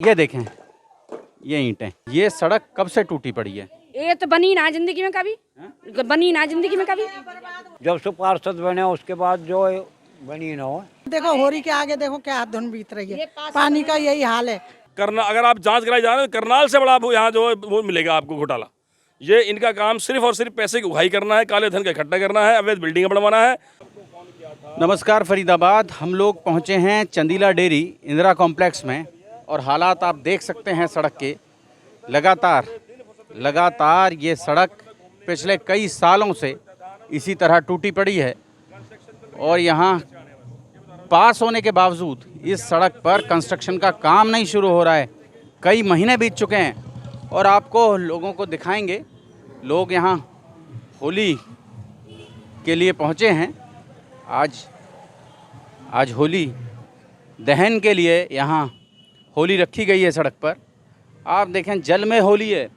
ये देखें, ये ईंटें, ये सड़क कब से टूटी पड़ी है? ये तो बनी ना जिंदगी में कभी, बनी ना जिंदगी में कभी। जब से पार्षद बने उसके बाद जो बनी ना हो। देखो होरी के आगे देखो क्या धुन बीत रही है, पानी का यही हाल है। अगर आप जांच कराई जा रहे हैं, करनाल से बड़ा यहाँ जो है वो मिलेगा आपको घोटाला। ये इनका काम सिर्फ और सिर्फ पैसे की उगाही करना है, काले धन का इकट्ठा करना है, अवैध बिल्डिंग बनवाना है। नमस्कार फरीदाबाद, हम लोग पहुंचे हैं चंदीला डेयरी इंदिरा कॉम्प्लेक्स में और हालात आप देख सकते हैं सड़क के। लगातार ये सड़क पिछले कई सालों से इसी तरह टूटी पड़ी है और यहाँ पास होने के बावजूद इस सड़क पर कंस्ट्रक्शन का काम नहीं शुरू हो रहा है। कई महीने बीत चुके हैं और आपको लोगों को दिखाएंगे। लोग यहाँ होली के लिए पहुँचे हैं। आज होली दहन के लिए यहाँ होली रखी गई है सड़क पर। आप देखें, जल में होली है।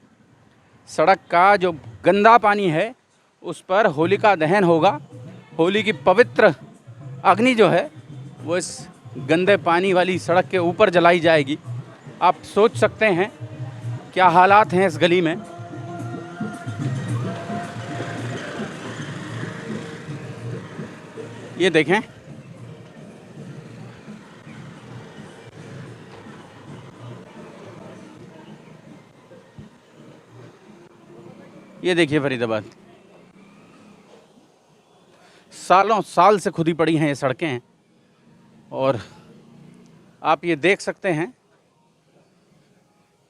सड़क का जो गंदा पानी है उस पर होली का दहन होगा। होली की पवित्र अग्नि जो है वो इस गंदे पानी वाली सड़क के ऊपर जलाई जाएगी। आप सोच सकते हैं क्या हालात हैं इस गली में। ये देखें, ये देखिए फरीदाबाद, सालों साल से खुदी पड़ी हैं ये सड़कें और आप ये देख सकते हैं,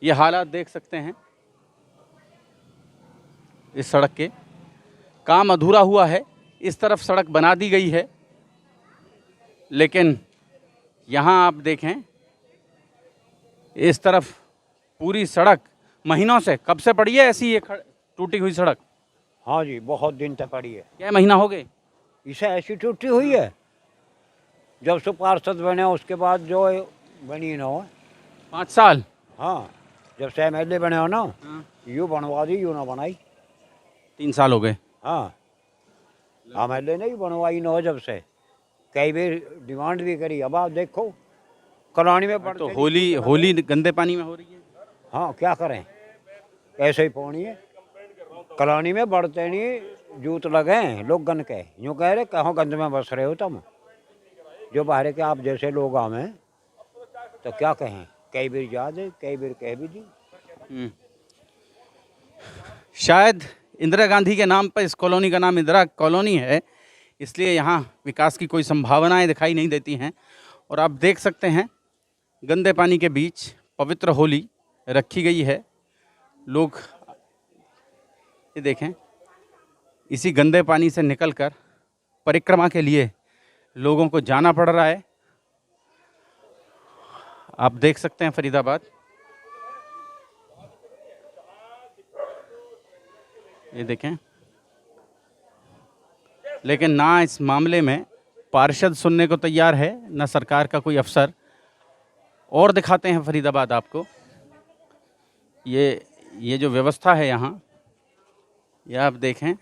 ये हालात देख सकते हैं। इस सड़क के काम अधूरा हुआ है। इस तरफ सड़क बना दी गई है लेकिन यहाँ आप देखें इस तरफ पूरी सड़क महीनों से, कब से पड़ी है ऐसी ये टूटी हुई सड़क? हाँ जी, बहुत दिन तक पड़ी है। क्या महीना हो गए इसे ऐसी टूटी हुई है? जब से पार्षद बने उसके बाद जो बनी ना हो। 5 साल? हाँ, जब से MLA बने हो ना, यूँ बनवा दी यूँ ना बनाई। 3 साल हो गए। हाँ, MLA नहीं बनवाई ना हो जब से। कई बार डिमांड भी करी। अब आप देखो कॉलोनी में तो होली गंदे पानी में हो रही है। हाँ, क्या करें, ऐसे ही पानी है। कॉलोनी में बढ़ते नहीं जूत लगे हैं लोग गन के। यूँ कह रहे कहाँ गंद में बस रहे हो तुम, जो बाहर के आप जैसे लोग आम हैं, तो क्या कहें। कई बार याद है, कई बार कह भी दी। शायद इंदिरा गांधी के नाम पर इस कॉलोनी का नाम इंदिरा कॉलोनी है, इसलिए यहाँ विकास की कोई संभावनाएं दिखाई नहीं देती हैं। और आप देख सकते हैं गंदे पानी के बीच पवित्र होली रखी गई है। लोग ये देखें, इसी गंदे पानी से निकलकर परिक्रमा के लिए लोगों को जाना पड़ रहा है। आप देख सकते हैं फरीदाबाद, ये देखें। लेकिन ना इस मामले में पार्षद सुनने को तैयार है, ना सरकार का कोई अफसर। और दिखाते हैं फरीदाबाद आपको, ये जो व्यवस्था है यहाँ, ये आप देखें,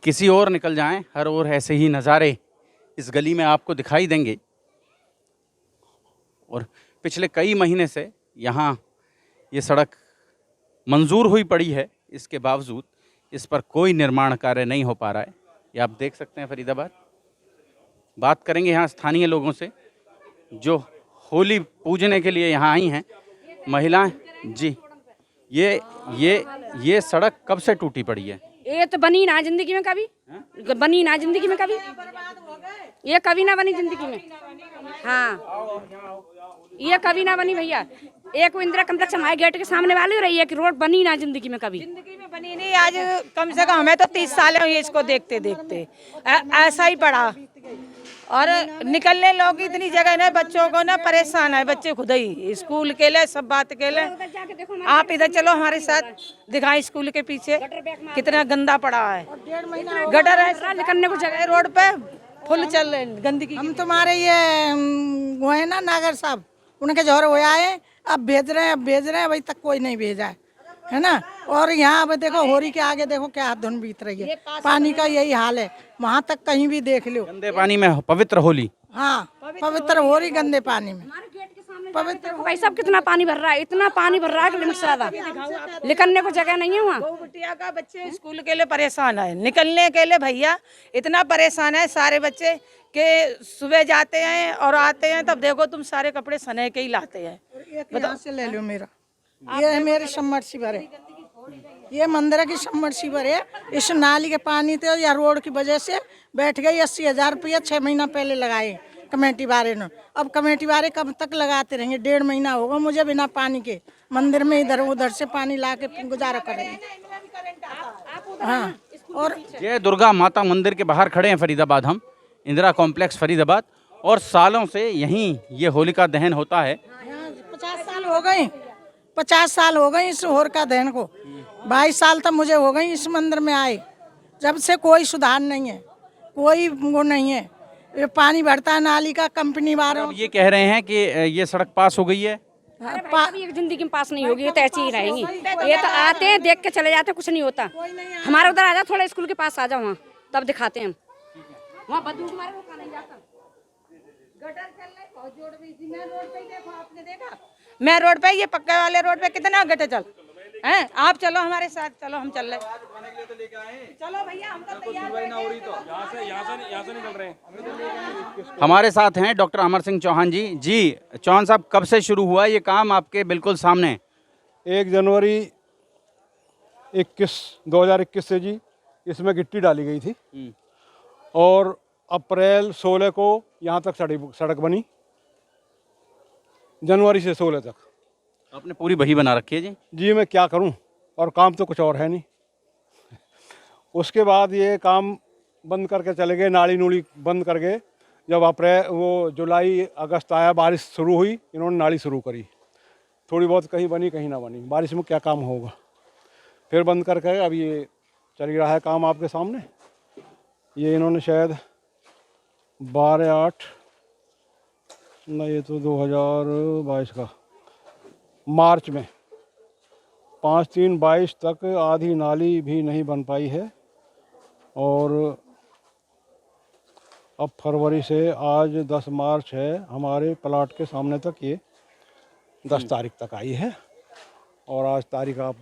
किसी और निकल जाएं, हर ओर ऐसे ही नज़ारे इस गली में आपको दिखाई देंगे। और पिछले कई महीने से यहाँ ये सड़क मंजूर हुई पड़ी है, इसके बावजूद इस पर कोई निर्माण कार्य नहीं हो पा रहा है। ये आप देख सकते हैं फरीदाबाद। बात करेंगे यहाँ स्थानीय लोगों से जो होली पूजने के लिए यहाँ आई हैं, महिलाएं। जी, ये सड़क कब से टूटी पड़ी है? ये तो बनी ना जिंदगी में कभी, बनी ना जिंदगी में कभी, ये कभी ना बनी जिंदगी में। हाँ, ये कभी ना बनी भैया। एक इंदिरा कॉम्प्लेक्स हमारे गेट के सामने वाले रही है कि रोड बनी ना जिंदगी में कभी। जिंदगी में बनी नहीं। आज कम से कम हमें तो 30 साल हुए इसको देखते देखते। ऐसा ही पड़ा और निकलने लोग इतनी जगह ना, बच्चों को ना परेशान है। बच्चे खुद ही स्कूल के लिए सब बात के लिए। आप इधर चलो हमारे साथ, दिखाएं स्कूल के पीछे कितना गंदा पड़ा है। गटर है, निकलने को जगह रोड पे फुल चल रहे गंदगी। हम तुम्हारे ये वो है ना नागर साहब, उनके जोर हो आए, अब भेज रहे हैं, अभी तक कोई नहीं भेजा है ना। और यहाँ अब देखो होरी के आगे देखो क्या धुन बीत रही है, पानी का यही हाल है। वहाँ तक कहीं भी देख लो, गंदे पानी में पवित्र होली। हाँ पवित्र हो रही गंदे पानी में पवित्र भाई साहब कितना पानी भर रहा है, इतना पानी भर रहा है कि लिमिट से ज्यादा, निकलने को जगह नहीं है वहाँ। गौ बिटिया का बच्चे स्कूल के लिए परेशान है, निकलने के लिए भैया इतना परेशान है सारे बच्चे कि सुबह जाते हैं और आते हैं तब देखो तुम सारे कपड़े सने के ही लाते हैं। यहाँ से ले लो मेरा, ये है मेरे सबमर्सिबल है, ये मंदिर की सबमर्सिबल है। इस नाली के पानी थे या रोड की वजह से बैठ गई 80,000 रुपया 6 महीना पहले लगाए कमेटी वाले ने। अब कमेटी वाले कब तक लगाते रहेंगे, 1.5 महीना होगा मुझे बिना पानी के मंदिर में इधर उधर से पानी ला के गुजारा कर रहे हैं। हाँ और जय दुर्गा माता मंदिर के बाहर खड़े हैं फरीदाबाद, हम इंदिरा कॉम्प्लेक्स फरीदाबाद, और सालों से यहीं ये होलिका दहन होता है। 50 साल हो गए, 50 साल हो गए इस होलिका दहन को, 22 साल तक मुझे हो गई इस मंदिर में आए, जब से कोई सुधार नहीं है, कोई वो नहीं है। ये पानी भरता है नाली का, कंपनी वालों अब ये कह रहे हैं कि ये सड़क पास हो गई है। अभी एक जिंदगी में पास नहीं होगी, ये तो ऐसी ही रहेंगी। ये तो आते हैं देख के चले जाते हैं, कुछ नहीं होता। हमारे उधर आ जाओ, थोड़ा स्कूल के पास आ जाओ, वहाँ तब दिखाते हैं हम। वहाँ बदबू हमारे को नहीं जाता। गटर चल रहे बहुत जोर में, मैं रोड पे देखो, आपने देखा मैं रोड पे, ये पक्के वाले रोड पे कितना गटर चल हैं। आप चलो हमारे साथ, चलो हम चल रहे, चलो भैया हम तो तैयार हैं। यहाँ से निकल रहे हैं। हमारे साथ हैं डॉक्टर अमर सिंह चौहान जी। जी चौहान साहब, कब से शुरू हुआ ये काम आपके बिल्कुल सामने? 1 जनवरी 2021 से जी इसमें गिट्टी डाली गई थी और अप्रैल 16 को यहाँ तक सड़क बनी, जनवरी से 16 तक। आपने पूरी वही बना रखी है जी? जी मैं क्या करूं, और काम तो कुछ और है नहीं। उसके बाद ये काम बंद करके चले गए, नाली नूली बंद करके। जब जुलाई अगस्त आया, बारिश शुरू हुई, इन्होंने नाली शुरू करी। थोड़ी बहुत कहीं बनी कहीं ना बनी, बारिश में क्या काम होगा। फिर बंद करके अब ये चल रहा है काम आपके सामने। ये इन्होंने शायद 12/8 नहीं, ये तो 2022 का मार्च में 5/3/22 तक आधी नाली भी नहीं बन पाई है। और अब फरवरी से आज 10 मार्च है, हमारे प्लाट के सामने तक ये 10 तारीख तक आई है। और आज तारीख आप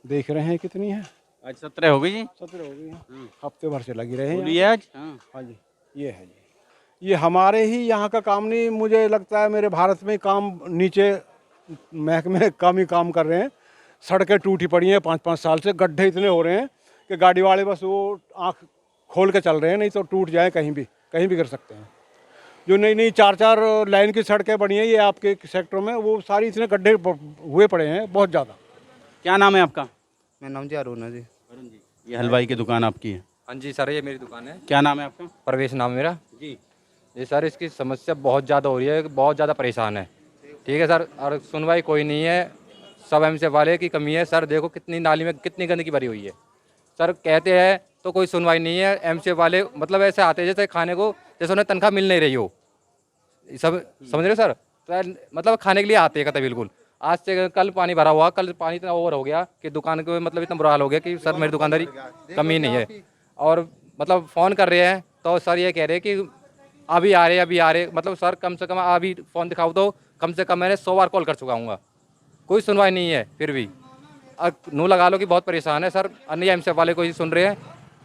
देख रहे हैं कितनी है, आज 17 हो गई जी। 17 हो गई है। हफ्ते भर से लगी रहे हैं। होली है आज। हाँ जी, ये है जी। ये हमारे ही यहाँ का काम नहीं, मुझे लगता है मेरे भारत में काम नीचे महकमे कम ही काम कर रहे हैं। सड़कें टूटी पड़ी हैं 5-5 साल से, गड्ढे इतने हो रहे हैं कि गाड़ी वाले बस वो आँख खोल के चल रहे हैं, नहीं तो टूट जाए कहीं भी गिर सकते हैं। जो नई 4-4 लाइन की सड़कें बनी हैं ये आपके सेक्टर में, वो सारी इतने गड्ढे हुए पड़े हैं बहुत ज़्यादा। क्या नाम है आपका? मेरा नाम जी अरुण है जी। अरुण जी, ये हलवाई की दुकान आपकी है? हाँ जी सर, ये मेरी दुकान है। क्या नाम है आपका? प्रवेश नाम मेरा जी। जी सर, इसकी समस्या बहुत ज़्यादा हो रही है, बहुत ज़्यादा परेशान है। ठीक है सर, और सुनवाई कोई नहीं है, सब एमसी वाले की कमी है। सर देखो कितनी नाली में कितनी गंदगी भरी हुई है। सर कहते हैं तो कोई सुनवाई नहीं है। एमसी वाले मतलब ऐसे आते हैं जैसे खाने को, जैसे उन्हें तनख्वाह मिल नहीं रही हो। सब समझ रहे हो सर, तो मतलब खाने के लिए आते हैं कहते बिल्कुल। आज से कल पानी भरा हुआ, कल पानी इतना ओवर हो गया कि दुकान के मतलब इतना बुरा हाल हो गया कि सर मेरी दुकानदारी कमी नहीं है। और मतलब फ़ोन कर रहे हैं तो सर ये कह रहे हैं कि अभी आ रहे। मतलब सर कम से कम अभी फ़ोन दिखाओ तो कम से कम मैंने 100 बार कॉल कर चुका हूँ, कोई सुनवाई नहीं है। फिर भी नू लगा लो कि बहुत परेशान है सर। अन्य एमसी वाले को ही सुन रहे हैं,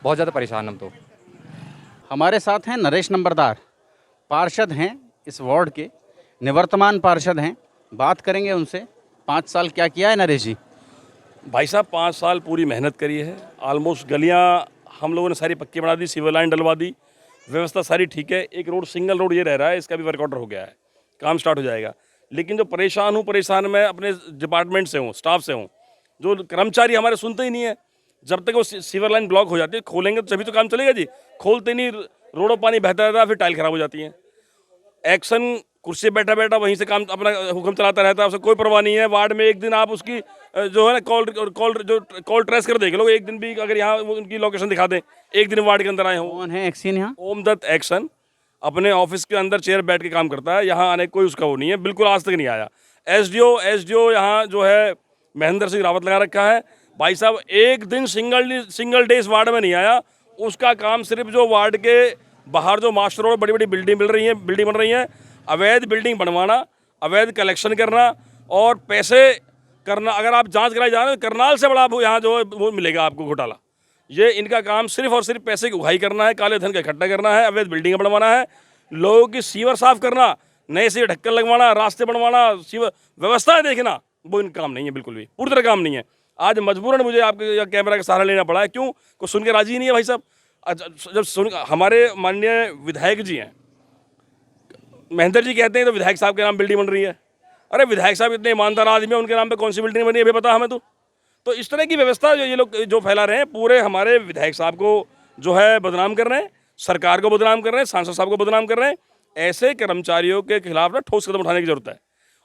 बहुत ज़्यादा परेशान हम तो। हमारे साथ हैं नरेश नंबरदार, पार्षद हैं इस वार्ड के, निवर्तमान पार्षद हैं। बात करेंगे उनसे। 5 साल क्या किया है नरेश जी? भाई साहब 5 साल पूरी मेहनत करी है। ऑलमोस्ट गलियां हम लोगों ने सारी पक्की बना दी, सिविल लाइन डलवा दी, व्यवस्था सारी ठीक है। एक रोड सिंगल रोड ये रह रहा है, इसका भी वर्क ऑर्डर हो गया है, काम स्टार्ट हो जाएगा। लेकिन जो परेशान मैं अपने डिपार्टमेंट से हूँ, स्टाफ से हूँ। जो कर्मचारी हमारे सुनते ही नहीं है। जब तक वो सिविल लाइन ब्लॉक हो जाती है, खोलेंगे तो तभी तो काम चलेगा जी। खोलते नहीं, रोडों पानी बहता रहता है, फिर टाइल खराब हो जाती है। एक्शन कुर्सी बैठा वहीं से काम अपना हुक्म चलाता रहता है, उससे कोई परवाह नहीं है। वार्ड में एक दिन आप उसकी जो है ना कॉल ट्रेस कर देख लो, एक दिन भी अगर यहाँ उनकी लोकेशन दिखा दें, एक दिन वार्ड के अंदर आए हो। कौन है एक्शन यहाँ? ओम दत्त एक्शन अपने ऑफिस के अंदर चेयर बैठ के काम करता है, यहाँ आने कोई उसका वो नहीं है, बिल्कुल आज तक नहीं आया। एसडीओ यहाँ जो है महेंद्र सिंह रावत लगा रखा है। भाई साहब एक दिन सिंगल डे इस वार्ड में नहीं आया। उसका काम सिर्फ जो वार्ड के बाहर जो मास्टर रोड बड़ी बड़ी बिल्डिंग बन रही हैं, अवैध बिल्डिंग बनवाना, अवैध कलेक्शन करना और पैसे करना। अगर आप जांच कराई जा रहे हैं तो करनाल से बड़ा यहाँ जो है वो मिलेगा आपको घोटाला। ये इनका काम सिर्फ और सिर्फ पैसे की उगाही करना है, काले धन का इकट्ठा करना है, अवैध बिल्डिंग बनवाना है, लोगों की सीवर साफ करना, नए से ढक्कन लगवाना, रास्ते बनवाना, सीवर व्यवस्थाएं देखना, वो इनका काम नहीं है, बिल्कुल भी पूरी तरह काम नहीं है। आज मजबूरन मुझे आपके कैमरा का सहारा लेना पड़ा है। क्यों? कुछ सुन के राजी नहीं है भाई साहब। जब सुन हमारे माननीय विधायक जी हैं, महेंद्र जी कहते हैं तो विधायक साहब के नाम बिल्डिंग बन रही है। अरे विधायक साहब इतने ईमानदार आदमी हैं, उनके नाम पे कौन सी बिल्डिंग बनी है अभी पता हमें तो इस तरह की व्यवस्था जो ये लोग जो फैला रहे हैं, पूरे हमारे विधायक साहब को जो है बदनाम कर रहे हैं, सरकार को बदनाम कर रहे हैं, सांसद साहब को बदनाम कर रहे हैं। ऐसे कर्मचारियों के खिलाफ ना ठोस कदम उठाने की जरूरत है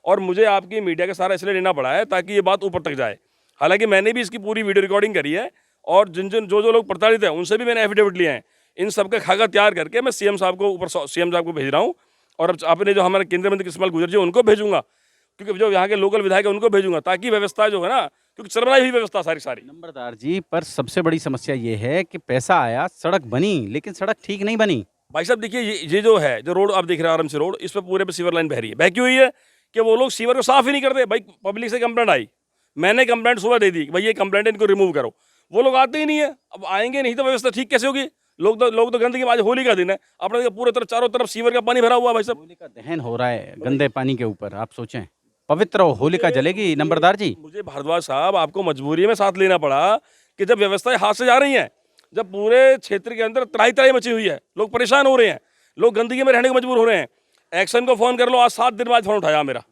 और मुझे आपकी मीडिया का सहारा इसलिए लेना पड़ा है ताकि ये बात ऊपर तक जाए। हालांकि मैंने भी इसकी पूरी वीडियो रिकॉर्डिंग करी है और जो लोग प्रताड़ित हैं उनसे भी मैंने एफिडेविट लिए हैं। इन सबका खाका तैयार करके मैं सीएम साहब को भेज रहा हूँ और अपने जो हमारे केंद्रीय मंत्री कृष्णपाल गुर्जर जी उनको भेजूंगा, क्योंकि जो यहाँ के लोकल विधायक है उनको भेजूंगा, ताकि व्यवस्था जो है ना, क्योंकि चरमराई हुई व्यवस्था सारी। नंबरदार जी, पर सबसे बड़ी समस्या ये है कि पैसा आया, सड़क बनी, लेकिन सड़क ठीक नहीं बनी। भाई साहब देखिए, ये जो है जो रोड आप देख रहे हैं आराम से रोड, इस पर पूरे पे सीवर लाइन बह रही है। बह क्यों हुई है कि वो लोग सीवर को साफ ही नहीं करते। भाई पब्लिक से कंप्लेंट आई, मैंने कंप्लेंट सुबह दे दी कि भाई ये कंप्लेंट है, इनको रिमूव करो। वो लोग आते ही नहीं है। अब आएंगे नहीं तो व्यवस्था ठीक कैसे होगी? लोग तो गंदगी, आज होली का दिन है, अपने पूरे तरफ चारों तरफ सीवर का पानी भरा हुआ। भाई साहब होली का दहन हो रहा है गंदे पानी के ऊपर। आप सोचें, पवित्र होलिका जलेगी नंबरदार जी। मुझे भारद्वाज साहब आपको मजबूरी में साथ लेना पड़ा कि जब व्यवस्थाएं हाथ से जा रही हैं, जब पूरे क्षेत्र के अंदर त्राही मची हुई है, लोग परेशान हो रहे हैं, लोग गंदगी में रहने को मजबूर हो रहे हैं। एक्शन को फोन कर लो, आज 7 दिन बाद फोन उठाया मेरा,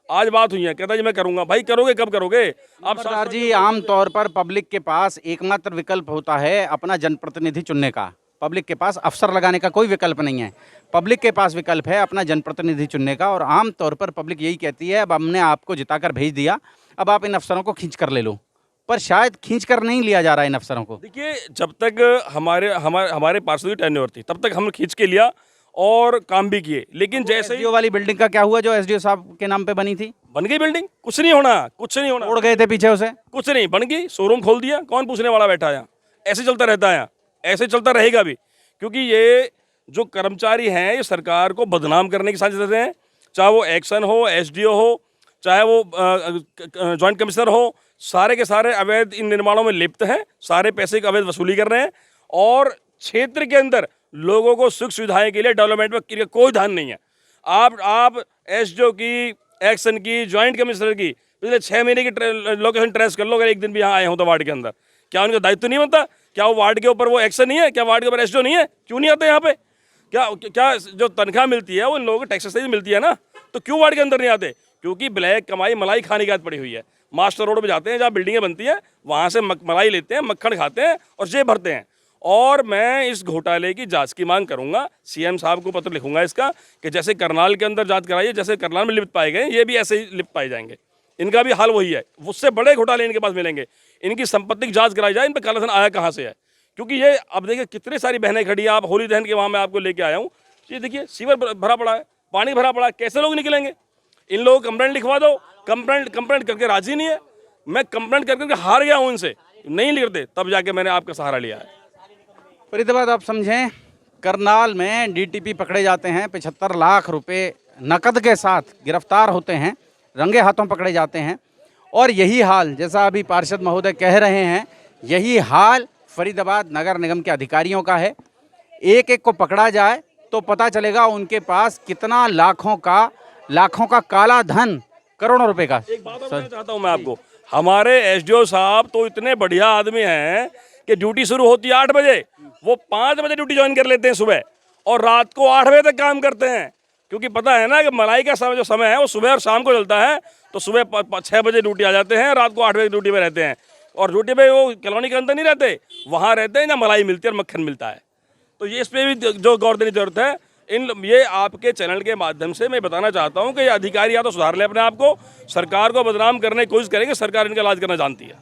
आज बात हुई है, कहता जी मैं करूंगा। भाई करोगे कब करोगे आप? नंबरदार जी, आमतौर पर पब्लिक के पास एकमात्र विकल्प होता है अपना जनप्रतिनिधि चुनने का। पब्लिक के पास अफसर लगाने का कोई विकल्प नहीं है। पब्लिक के पास विकल्प है अपना जनप्रतिनिधि चुनने का, और आमतौर पर पब्लिक यही कहती है अब हमने आपको जिताकर भेज दिया, अब आप इन अफसरों को खींच कर ले लो। पर शायद खींच कर नहीं लिया जा रहा है इन अफसरों को। देखिए, जब तक हमारे पार्षद की टेन्योर थी तब तक हमने खींच के लिया और काम भी किए, लेकिन जैसे ही एसडीओ वाली बिल्डिंग का क्या हुआ जो एसडीओ साहब के नाम पे बनी थी? बन गई बिल्डिंग, कुछ नहीं होना, कुछ नहीं होना। उड़ गए थे पीछे उसे, कुछ नहीं, बन गई, शोरूम खोल दिया, कौन पूछने वाला बैठा है? ऐसे चलता रहता है, ऐसे चलता रहेगा भी, क्योंकि ये जो कर्मचारी हैं ये सरकार को बदनाम करने की साजिश हैं। चाहे वो एक्शन हो, एसडीओ हो, चाहे वो जॉइंट कमिश्नर हो, सारे के सारे अवैध इन निर्माणों में लिप्त हैं, सारे पैसे की अवैध वसूली कर रहे हैं और क्षेत्र के अंदर लोगों को सुख सुविधाएं के लिए डेवलपमेंट में कोई ध्यान नहीं है। आप एसडीओ की, एक्शन की, जॉइंट कमिश्नर की पिछले 6 महीने की लोकेशन ट्रेस कर लो, अगर एक दिन भी यहाँ आए हो तो वार्ड के अंदर, क्या उनका दायित्व नहीं बनता? क्या वो वार्ड के ऊपर वो एक्शन नहीं है? क्या वार्ड के ऊपर एसडीओ नहीं है? क्यों नहीं आते यहाँ पे? क्या जो तनख्वाह मिलती है वो इन लोगों को टैक्स से ही मिलती है ना, तो क्यों वार्ड के अंदर नहीं आते? क्योंकि ब्लैक कमाई मलाई खाने की आदत पड़ी हुई है। मास्टर रोड पे जाते हैं जहाँ बिल्डिंगें बनती हैं, वहाँ से मलाई लेते हैं, मक्खन खाते हैं और जेब भरते हैं। और मैं इस घोटाले की जांच की मांग करूंगा, सीएम साहब को पत्र लिखूंगा इसका, कि जैसे करनाल के अंदर जांच कराइए, जैसे करनाल में लिप्त पाए गए ये भी ऐसे ही लिप्त पाए जाएंगे। इनका भी हाल वही है, उससे बड़े घोटाले इनके पास मिलेंगे। इनकी संपत्ति की जांच कराई जाए, इन पर काला धन आया कहाँ से है। क्योंकि ये अब देखिए कितनी सारी बहनें खड़ी हैं, आप होली दहन के वहाँ मैं आपको लेके आया हूँ, ये देखिए सीवर भरा पड़ा है, पानी भरा पड़ा है, कैसे लोग निकलेंगे? इन लोगों को कंप्लेंट लिखवा दो, कंप्लेंट करके राजी नहीं है। मैं कंप्लेंट करके हार गया हूँ इनसे, नहीं लिखते, तब जाके मैंने आपका सहारा लिया है। फरीदाबाद आप समझें, करनाल में डीटीपी पकड़े जाते हैं, 75 लाख रुपए नकद के साथ गिरफ्तार होते हैं, रंगे हाथों पकड़े जाते हैं। और यही हाल, जैसा अभी पार्षद महोदय कह रहे हैं, यही हाल फरीदाबाद नगर निगम के अधिकारियों का है। एक एक को पकड़ा जाए तो पता चलेगा उनके पास कितना लाखों का काला धन, करोड़ों रुपए का। एक बात और कहना चाहता हूँ मैं आपको, हमारे एसडीओ साहब तो इतने बढ़िया आदमी हैं कि ड्यूटी शुरू होती है 8 बजे, वो 5 बजे ड्यूटी ज्वाइन कर लेते हैं सुबह, और रात को 8 बजे तक काम करते हैं। क्योंकि पता है ना कि मलाई का समय जो समय है वो सुबह और शाम को चलता है, तो सुबह 6 बजे ड्यूटी आ जाते हैं, रात को 8 बजे ड्यूटी पे रहते हैं। और ड्यूटी पे वो कॉलोनी के अंदर नहीं रहते, वहाँ रहते हैं जहाँ मलाई मिलती है और मक्खन मिलता है। तो ये इस पर भी जो गौर देने की जरूरत है। ये आपके चैनल के माध्यम से मैं बताना चाहता हूँ कि ये अधिकारी या तो सुधार ले अपने आप को, सरकार को बदनाम करने की कोशिश करेंगे, सरकार इनका इलाज करना जानती है।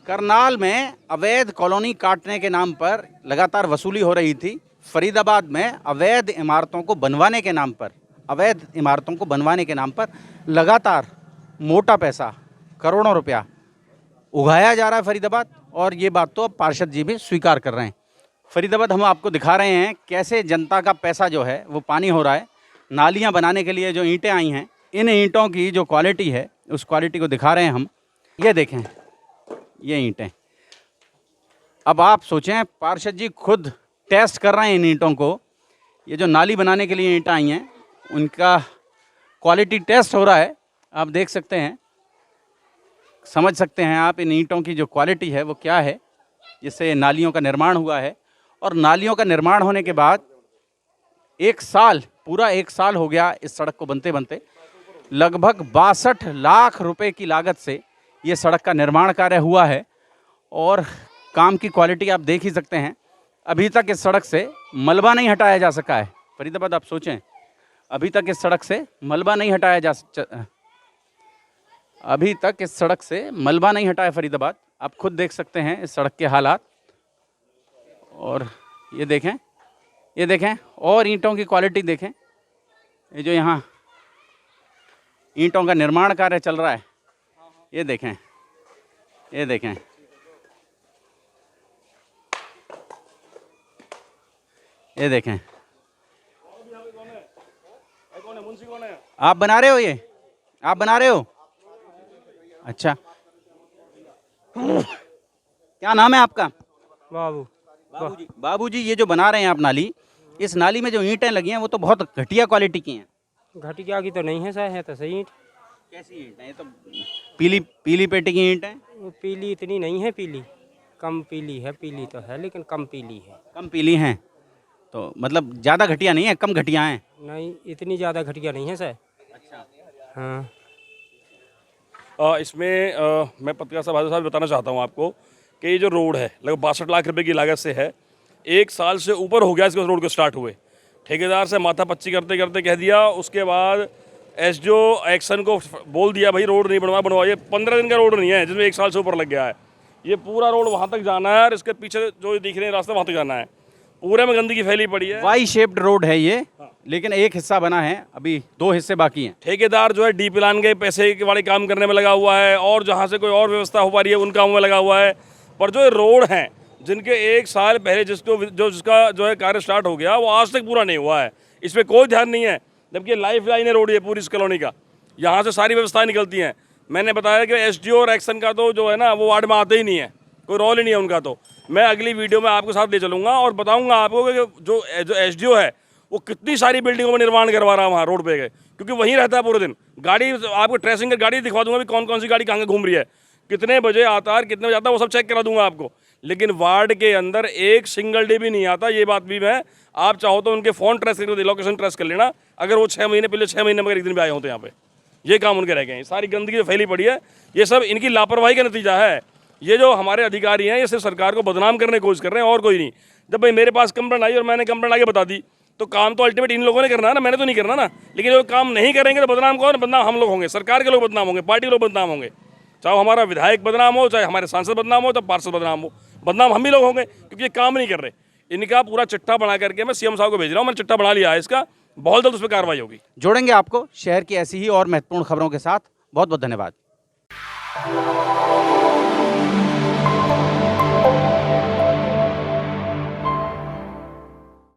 करनाल में अवैध कॉलोनी काटने के नाम पर लगातार वसूली हो रही थी। फरीदाबाद में अवैध इमारतों को बनवाने के नाम पर लगातार मोटा पैसा, करोड़ों रुपया उगाया जा रहा है फरीदाबाद। और ये बात तो अब पार्षद जी भी स्वीकार कर रहे हैं। फरीदाबाद हम आपको दिखा रहे हैं कैसे जनता का पैसा जो है वो पानी हो रहा है। नालियाँ बनाने के लिए जो ईंटें आई हैं, इन ईंटों की जो क्वालिटी है उस क्वालिटी को दिखा रहे हैं हम। ये देखें, ये ईंटें। अब आप सोचें, पार्षद जी खुद टेस्ट कर रहे हैं इन ईंटों को। ये जो नाली बनाने के लिए ईंटें आई हैं उनका क्वालिटी टेस्ट हो रहा है। आप देख सकते हैं, समझ सकते हैं आप इन ईंटों की जो क्वालिटी है वो क्या है, जिससे नालियों का निर्माण हुआ है। और नालियों का निर्माण होने के बाद पूरा एक साल हो गया इस सड़क को बनते बनते। लगभग 62 लाख रुपए की लागत से ये सड़क का निर्माण कार्य हुआ है और काम की क्वालिटी आप देख ही सकते हैं। अभी तक इस सड़क से मलबा नहीं हटाया जा सका है। फरीदाबाद आप सोचें, अभी तक इस सड़क से मलबा नहीं हटाया अभी तक इस सड़क से मलबा नहीं हटाया फरीदाबाद। आप खुद देख सकते हैं इस सड़क के हालात। और ये देखें और ईंटों की क्वालिटी देखें। ये जो यहाँ ईंटों का निर्माण कार्य चल रहा है, ये देखें, ये देखें। ये देखें, आप बना रहे हो? ये आप बना रहे हो? अच्छा, क्या नाम है आपका? बाबू। बाबूजी, ये जो बना रहे हैं आप नाली, इस नाली में जो ईंटें लगी हैं वो तो बहुत घटिया क्वालिटी की हैं। घटिया की तो नहीं है सर, है तो सही ईंट। कैसी ईंट है? ये तो पीली पेटी की ईंट है। वो पीली इतनी नहीं है, पीली कम पीली है। पीली तो है लेकिन कम पीली है। कम पीली हैं तो मतलब ज़्यादा घटिया नहीं है, कम घटिया हैं। नहीं, इतनी ज़्यादा घटिया नहीं है सर। अच्छा, हाँ। इसमें मैं पत्रकार साहब बताना चाहता हूँ आपको कि ये जो रोड है लगभग 62 लाख रुपए की लागत से है। एक साल से ऊपर हो गया इसके रोड को स्टार्ट हुए। ठेकेदार से माथापच्ची करते करते कह दिया, उसके बाद एसडीओ एक्शन को बोल दिया भाई रोड नहीं बनवा। ये 15 दिन का रोड नहीं है जिसमें एक साल से ऊपर लग गया है। ये पूरा रोड वहाँ तक जाना है और इसके पीछे जो दिख रहे हैं रास्ते वहाँ तक जाना है। पूरे में गंदगी फैली पड़ी है। वाई शेप्ड रोड है ये, लेकिन एक हिस्सा बना है, अभी 2 हिस्से बाकी हैं। ठेकेदार जो है डी प्लान के पैसे वाले काम करने में लगा हुआ है और जहाँ से कोई और व्यवस्था हो पा रही है उन कामों में लगा हुआ है। पर जो रोड हैं जिनके एक साल पहले जिसका जो है कार्य स्टार्ट हो गया वो आज तक पूरा नहीं हुआ है, इस पर कोई ध्यान नहीं है। जबकि लाइफ लाइन है रोड ये पूरी इस कॉलोनी का, यहाँ से सारी व्यवस्थाएं निकलती हैं। मैंने बताया कि एसडीओ और एक्शन का तो जो है ना वो वार्ड में आते ही नहीं है, कोई रोल ही नहीं है उनका। तो मैं अगली वीडियो में आपके साथ ले चलूँगा और बताऊँगा आपको कि जो एसडीओ है वो कितनी सारी बिल्डिंगों में निर्माण करवा रहा है वहाँ रोड पे गए, क्योंकि वहीं रहता है पूरे दिन। गाड़ी आपको ट्रेसिंग कर गाड़ी दिखा दूंगा भी कौन कौन सी गाड़ी कहाँ घूम रही है, कितने बजे आता है, कितने बजे आता है, वो सब चेक करा दूंगा आपको। लेकिन वार्ड के अंदर एक सिंगल डे भी नहीं आता, ये बात भी मैं, आप चाहो तो उनके फ़ोन ट्रेस करके लोकेशन ट्रेस कर लेना, अगर वो 6 महीने पहले 6 महीने मगर एक दिन भी आए होते यहाँ पे। ये काम उनके रह गए हैं। सारी गंदगी जो फैली पड़ी है ये सब इनकी लापरवाही का नतीजा है। ये जो हमारे अधिकारी हैं ये सिर्फ सरकार को बदनाम करने की कोशिश कर रहे हैं और कोई नहीं। जब भाई मेरे पास कंप्लेंट आई और मैंने कंप्लेंट आगे बता दी तो काम तो अल्टीमेट इन लोगों ने करना है ना, मैंने तो नहीं करना ना। लेकिन जो काम नहीं करेंगे तो बदनाम कौन? बदनाम हम लोग होंगे, सरकार के लोग बदनाम होंगे, पार्टी के लोग बदनाम होंगे। चाहे हमारा विधायक बदनाम हो, चाहे हमारे सांसद बदनाम हो, चाहे पार्षद बदनाम हो, बदनाम हम ही लोग होंगे क्योंकि ये काम नहीं कर रहे। इनका पूरा चिट्ठा बना करके मैं सीएम साहब को भेज रहा हूँ, मैंने चिट्ठा बना लिया है इसका, बहुत जल्द उस पर कार्रवाई होगी। जोड़ेंगे आपको शहर की ऐसी ही और महत्वपूर्ण खबरों के साथ। बहुत बहुत धन्यवाद।